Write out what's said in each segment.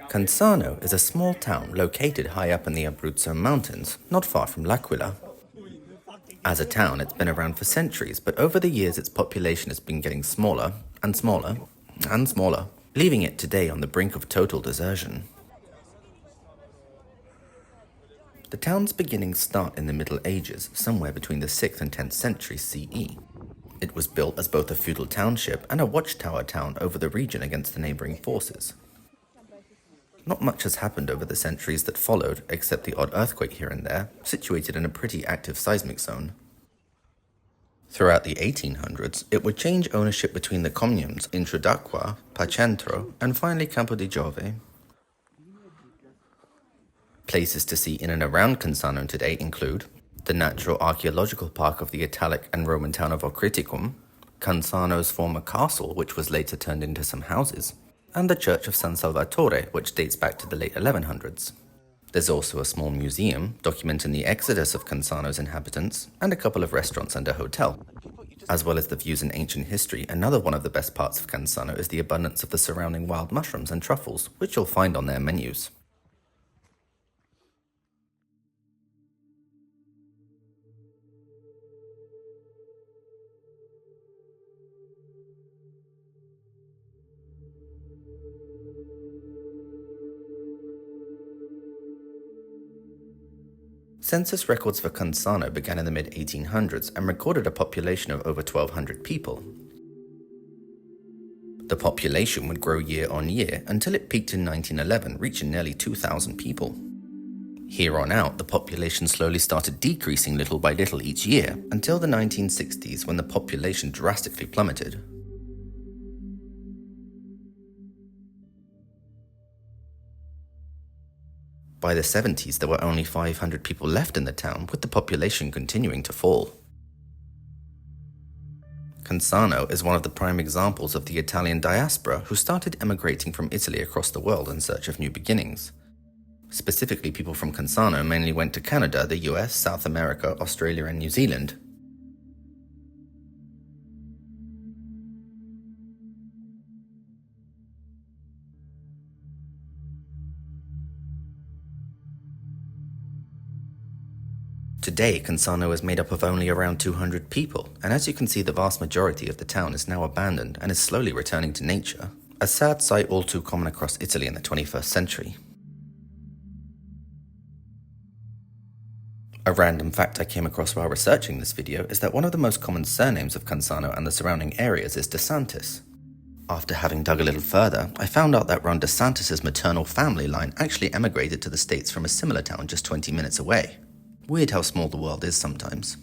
Cansano is a small town located high up in the Abruzzo Mountains, not far from L'Aquila. As a town, it's been around for centuries, but over the years its population has been getting smaller and smaller and smaller, leaving it today on the brink of total desertion. The town's beginnings start in the Middle Ages, somewhere between the 6th and 10th century CE. It was built as both a feudal township and a watchtower town over the region against the neighboring forces. Not much has happened over the centuries that followed, except the odd earthquake here and there, situated in a pretty active seismic zone. Throughout the 1800s, it would change ownership between the communes Introdacqua, Pacentro, and finally Campo di Giove. Places to see in and around Cansano today include the natural archaeological park of the Italic and Roman town of Ocriticum, Cansano's former castle, which was later turned into some houses, and the church of San Salvatore, which dates back to the late 1100s. There's also a small museum documenting the exodus of Cansano's inhabitants, and a couple of restaurants and a hotel. As well as the views in ancient history, another one of the best parts of Cansano is the abundance of the surrounding wild mushrooms and truffles, which you'll find on their menus. Census records for Cansano began in the mid-1800s and recorded a population of over 1,200 people. The population would grow year on year until it peaked in 1911, reaching nearly 2,000 people. Here on out, the population slowly started decreasing little by little each year, until the 1960s when the population drastically plummeted. By the 70s, there were only 500 people left in the town, with the population continuing to fall. Cansano is one of the prime examples of the Italian diaspora who started emigrating from Italy across the world in search of new beginnings. Specifically, people from Cansano mainly went to Canada, the US, South America, Australia, and New Zealand. Today, Cansano is made up of only around 200 people, and as you can see, the vast majority of the town is now abandoned and is slowly returning to nature, a sad sight all too common across Italy in the 21st century. A random fact I came across while researching this video is that one of the most common surnames of Cansano and the surrounding areas is DeSantis. After having dug a little further, I found out that Ron DeSantis' maternal family line actually emigrated to the States from a similar town just 20 minutes away. Weird how small the world is sometimes.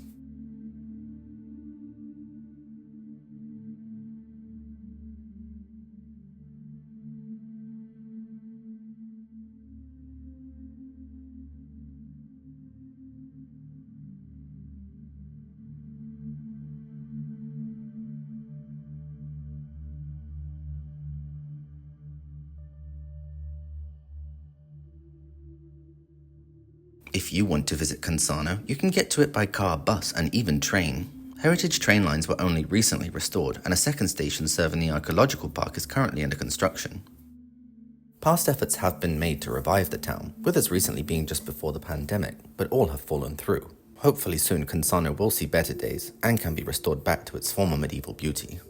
If you want to visit Cansano, you can get to it by car, bus, and even train. Heritage train lines were only recently restored, and a second station serving the archaeological park is currently under construction. Past efforts have been made to revive the town, with as recently being just before the pandemic, but all have fallen through. Hopefully soon Cansano will see better days and can be restored back to its former medieval beauty.